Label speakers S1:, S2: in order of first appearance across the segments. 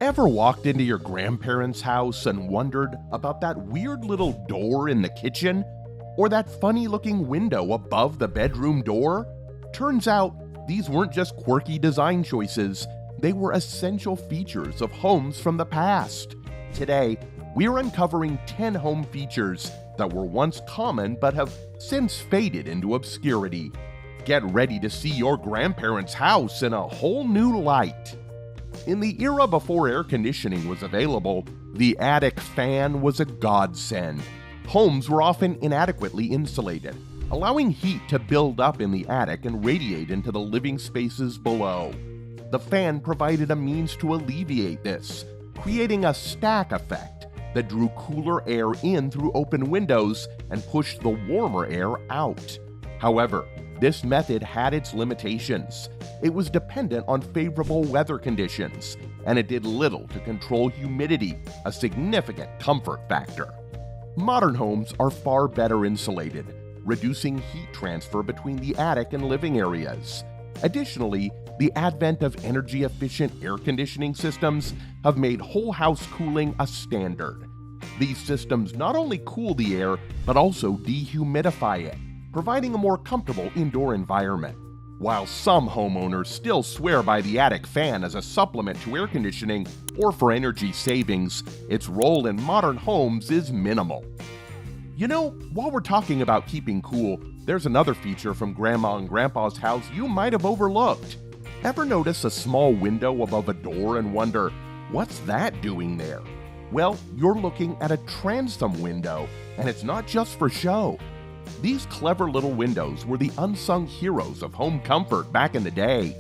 S1: Ever walked into your grandparents' house and wondered about that weird little door in the kitchen? Or that funny looking window above the bedroom door? Turns out, these weren't just quirky design choices, they were essential features of homes from the past. Today, we're uncovering 10 home features that were once common but have since faded into obscurity. Get ready to see your grandparents' house in a whole new light. In the era before air conditioning was available, the attic fan was a godsend. Homes were often inadequately insulated, allowing heat to build up in the attic and radiate into the living spaces below. The fan provided a means to alleviate this, creating a stack effect that drew cooler air in through open windows and pushed the warmer air out. However, this method had its limitations. It was dependent on favorable weather conditions, and it did little to control humidity, a significant comfort factor. Modern homes are far better insulated, reducing heat transfer between the attic and living areas. Additionally, the advent of energy-efficient air conditioning systems have made whole house cooling a standard. These systems not only cool the air, but also dehumidify it, providing a more comfortable indoor environment. While some homeowners still swear by the attic fan as a supplement to air conditioning or for energy savings, its role in modern homes is minimal. You know, while we're talking about keeping cool, there's another feature from Grandma and Grandpa's house you might have overlooked. Ever notice a small window above a door and wonder, what's that doing there? Well, you're looking at a transom window, and it's not just for show. These clever little windows were the unsung heroes of home comfort back in the day.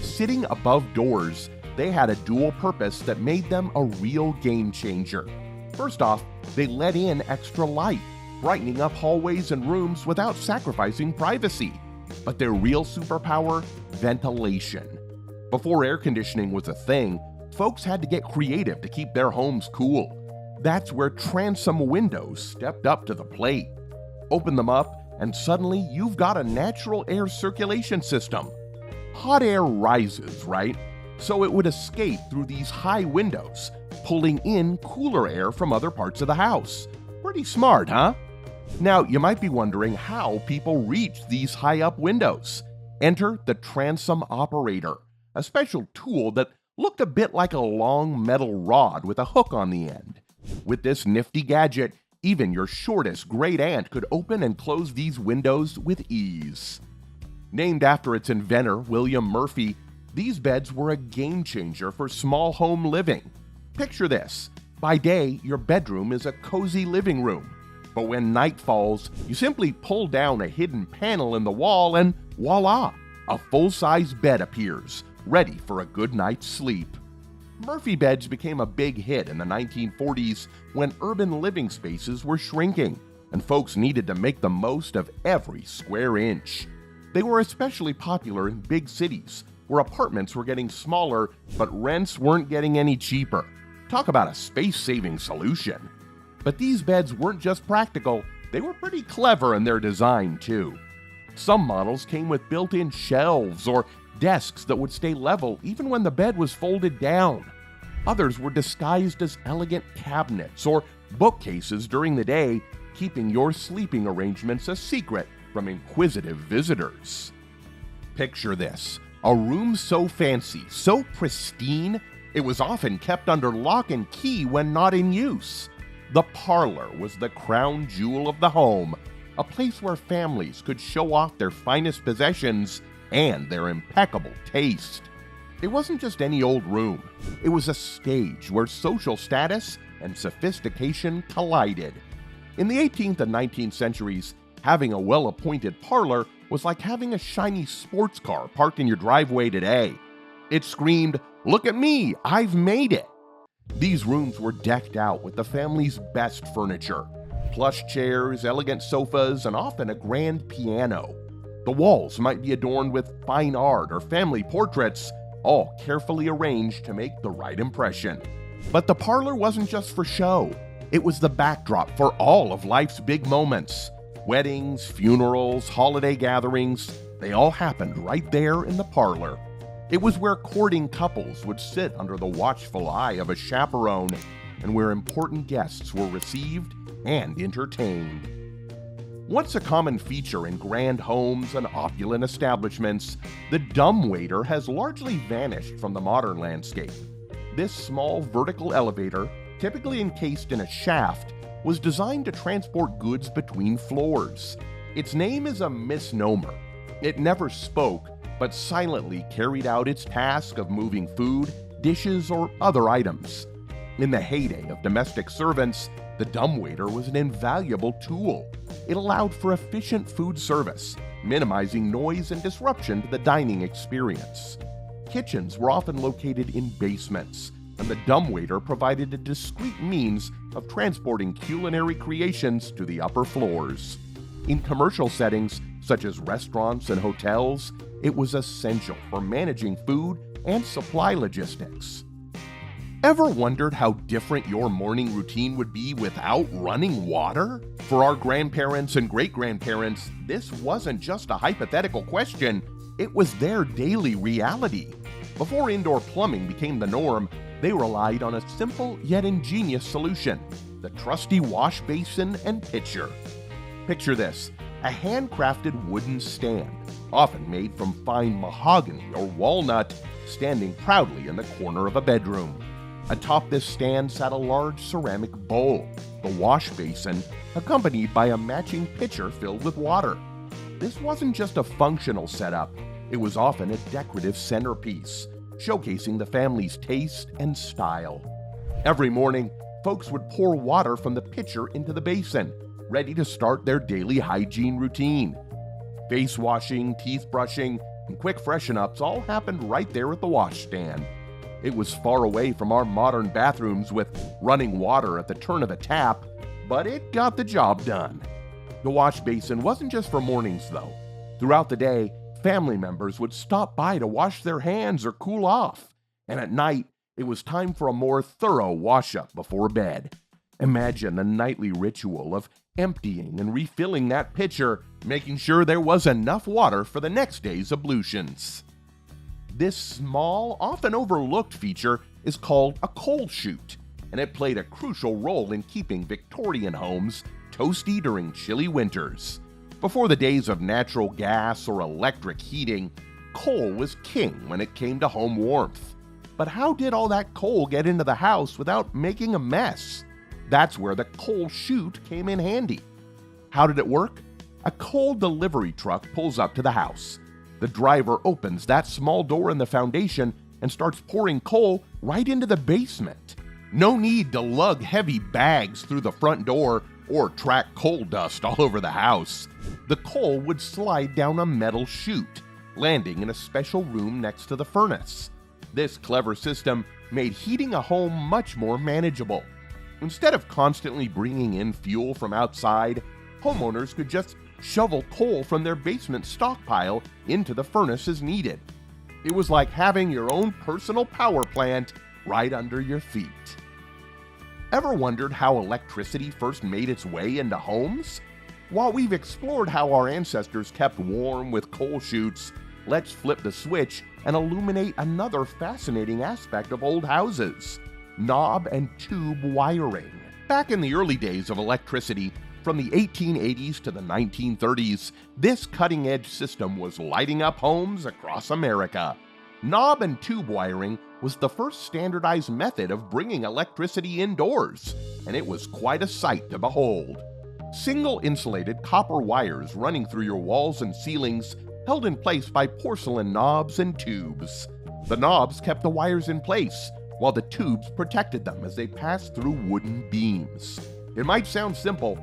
S1: Sitting above doors, they had a dual purpose that made them a real game changer. First off, they let in extra light, brightening up hallways and rooms without sacrificing privacy. But their real superpower? Ventilation. Before air conditioning was a thing, folks had to get creative to keep their homes cool. That's where transom windows stepped up to the plate. Open them up, and suddenly you've got a natural air circulation system. Hot air rises, right? So it would escape through these high windows, pulling in cooler air from other parts of the house. Pretty smart, huh? Now, you might be wondering how people reach these high-up windows. Enter the transom operator, a special tool that looked a bit like a long metal rod with a hook on the end. With this nifty gadget, even your shortest great-aunt could open and close these windows with ease. Named after its inventor, William Murphy, these beds were a game-changer for small home living. Picture this. By day, your bedroom is a cozy living room. But when night falls, you simply pull down a hidden panel in the wall and voila! A full-size bed appears, ready for a good night's sleep. Murphy beds became a big hit in the 1940s when urban living spaces were shrinking, and folks needed to make the most of every square inch. They were especially popular in big cities, where apartments were getting smaller, but rents weren't getting any cheaper. Talk about a space-saving solution. But these beds weren't just practical, they were pretty clever in their design too. Some models came with built-in shelves or desks that would stay level even when the bed was folded down. Others were disguised as elegant cabinets or bookcases during the day, keeping your sleeping arrangements a secret from inquisitive visitors. Picture this, a room so fancy, so pristine, it was often kept under lock and key when not in use. The parlor was the crown jewel of the home, a place where families could show off their finest possessions and their impeccable taste. It wasn't just any old room. It was a stage where social status and sophistication collided. In the 18th and 19th centuries, having a well-appointed parlor was like having a shiny sports car parked in your driveway today. It screamed, "Look at me, I've made it!" These rooms were decked out with the family's best furniture. Plush chairs, elegant sofas, and often a grand piano. The walls might be adorned with fine art or family portraits, all carefully arranged to make the right impression. But the parlor wasn't just for show. It was the backdrop for all of life's big moments. Weddings, funerals, holiday gatherings, they all happened right there in the parlor. It was where courting couples would sit under the watchful eye of a chaperone, and where important guests were received and entertained. Once a common feature in grand homes and opulent establishments, the dumbwaiter has largely vanished from the modern landscape. This small vertical elevator, typically encased in a shaft, was designed to transport goods between floors. Its name is a misnomer. It never spoke, but silently carried out its task of moving food, dishes, or other items. In the heyday of domestic servants, the dumbwaiter was an invaluable tool. It allowed for efficient food service, minimizing noise and disruption to the dining experience. Kitchens were often located in basements, and the dumbwaiter provided a discreet means of transporting culinary creations to the upper floors. In commercial settings, such as restaurants and hotels, it was essential for managing food and supply logistics. Ever wondered how different your morning routine would be without running water? For our grandparents and great-grandparents, this wasn't just a hypothetical question, it was their daily reality. Before indoor plumbing became the norm, they relied on a simple yet ingenious solution: the trusty wash basin and pitcher. Picture this: a handcrafted wooden stand, often made from fine mahogany or walnut, standing proudly in the corner of a bedroom. Atop this stand sat a large ceramic bowl, the wash basin, accompanied by a matching pitcher filled with water. This wasn't just a functional setup, it was often a decorative centerpiece, showcasing the family's taste and style. Every morning, folks would pour water from the pitcher into the basin, ready to start their daily hygiene routine. Face washing, teeth brushing, and quick freshen-ups all happened right there at the washstand. It was far away from our modern bathrooms with running water at the turn of a tap, but it got the job done. The wash basin wasn't just for mornings, though. Throughout the day, family members would stop by to wash their hands or cool off, and at night, it was time for a more thorough wash-up before bed. Imagine the nightly ritual of emptying and refilling that pitcher, making sure there was enough water for the next day's ablutions. This small, often overlooked feature is called a coal chute, and it played a crucial role in keeping Victorian homes toasty during chilly winters. Before the days of natural gas or electric heating, coal was king when it came to home warmth. But how did all that coal get into the house without making a mess? That's where the coal chute came in handy. How did it work? A coal delivery truck pulls up to the house. The driver opens that small door in the foundation and starts pouring coal right into the basement. No need to lug heavy bags through the front door or track coal dust all over the house. The coal would slide down a metal chute, landing in a special room next to the furnace. This clever system made heating a home much more manageable. Instead of constantly bringing in fuel from outside, homeowners could just shovel coal from their basement stockpile into the furnace as needed. It was like having your own personal power plant right under your feet. Ever wondered how electricity first made its way into homes? While we've explored how our ancestors kept warm with coal chutes, let's flip the switch and illuminate another fascinating aspect of old houses: knob and tube wiring. Back in the early days of electricity, from the 1880s to the 1930s, this cutting-edge system was lighting up homes across America. Knob and tube wiring was the first standardized method of bringing electricity indoors, and it was quite a sight to behold. Single insulated copper wires running through your walls and ceilings, held in place by porcelain knobs and tubes. The knobs kept the wires in place, while the tubes protected them as they passed through wooden beams. It might sound simple,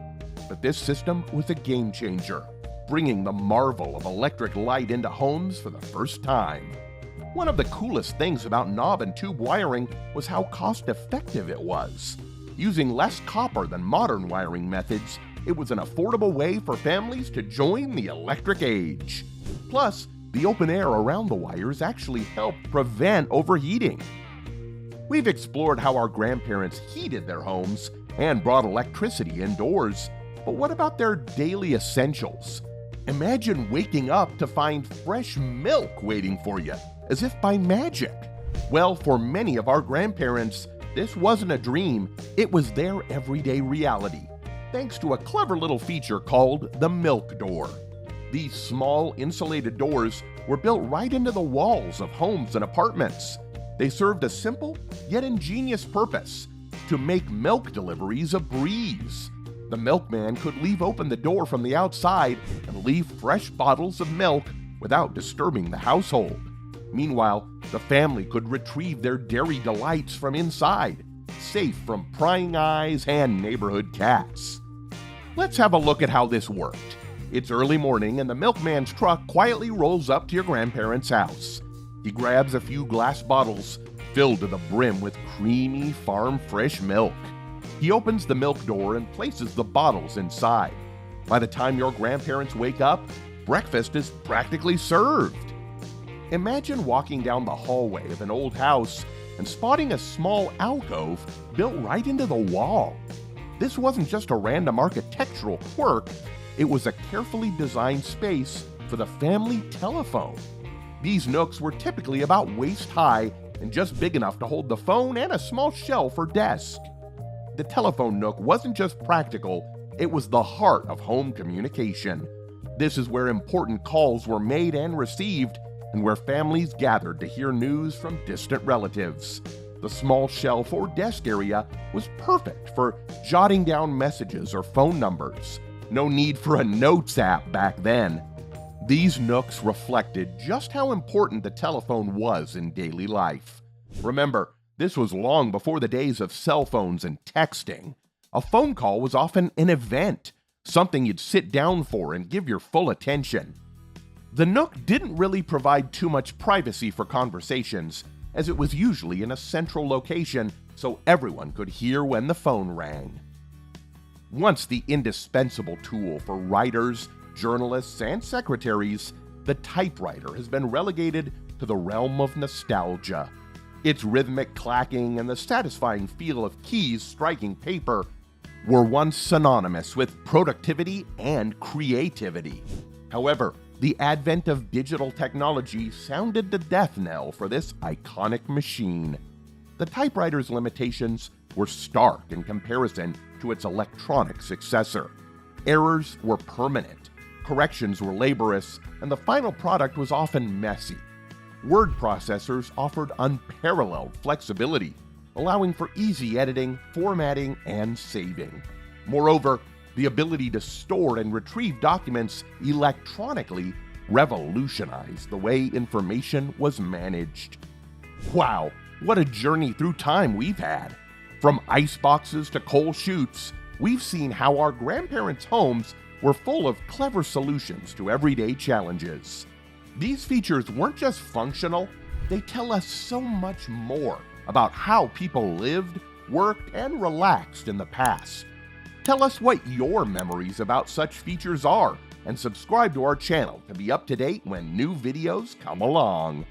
S1: but this system was a game changer, bringing the marvel of electric light into homes for the first time. One of the coolest things about knob and tube wiring was how cost-effective it was. Using less copper than modern wiring methods, it was an affordable way for families to join the electric age. Plus, the open air around the wires actually helped prevent overheating. We've explored how our grandparents heated their homes and brought electricity indoors. But what about their daily essentials? Imagine waking up to find fresh milk waiting for you as if by magic. Well, for many of our grandparents, this wasn't a dream, it was their everyday reality, thanks to a clever little feature called the milk door. These small insulated doors were built right into the walls of homes and apartments. They served a simple yet ingenious purpose: to make milk deliveries a breeze. The milkman could leave open the door from the outside and leave fresh bottles of milk without disturbing the household. Meanwhile, the family could retrieve their dairy delights from inside, safe from prying eyes and neighborhood cats. Let's have a look at how this worked. It's early morning and the milkman's truck quietly rolls up to your grandparents' house. He grabs a few glass bottles filled to the brim with creamy farm-fresh milk. He opens the milk door and places the bottles inside. By the time your grandparents wake up, breakfast is practically served. Imagine walking down the hallway of an old house and spotting a small alcove built right into the wall. This wasn't just a random architectural quirk, it was a carefully designed space for the family telephone. These nooks were typically about waist high and just big enough to hold the phone and a small shelf or desk. The telephone nook wasn't just practical, it was the heart of home communication. This is where important calls were made and received, and where families gathered to hear news from distant relatives. The small shelf or desk area was perfect for jotting down messages or phone numbers. No need for a notes app back then. These nooks reflected just how important the telephone was in daily life. Remember, this was long before the days of cell phones and texting. A phone call was often an event, something you'd sit down for and give your full attention. The nook didn't really provide too much privacy for conversations, as it was usually in a central location so everyone could hear when the phone rang. Once the indispensable tool for writers, journalists, and secretaries, the typewriter has been relegated to the realm of nostalgia. Its rhythmic clacking and the satisfying feel of keys striking paper were once synonymous with productivity and creativity. However, the advent of digital technology sounded the death knell for this iconic machine. The typewriter's limitations were stark in comparison to its electronic successor. Errors were permanent, corrections were laborious, and the final product was often messy. Word processors offered unparalleled flexibility, allowing for easy editing, formatting, and saving. Moreover, the ability to store and retrieve documents electronically revolutionized the way information was managed. Wow, what a journey through time we've had! From iceboxes to coal chutes, we've seen how our grandparents' homes were full of clever solutions to everyday challenges. These features weren't just functional, they tell us so much more about how people lived, worked, and relaxed in the past. Tell us what your memories about such features are, and subscribe to our channel to be up to date when new videos come along.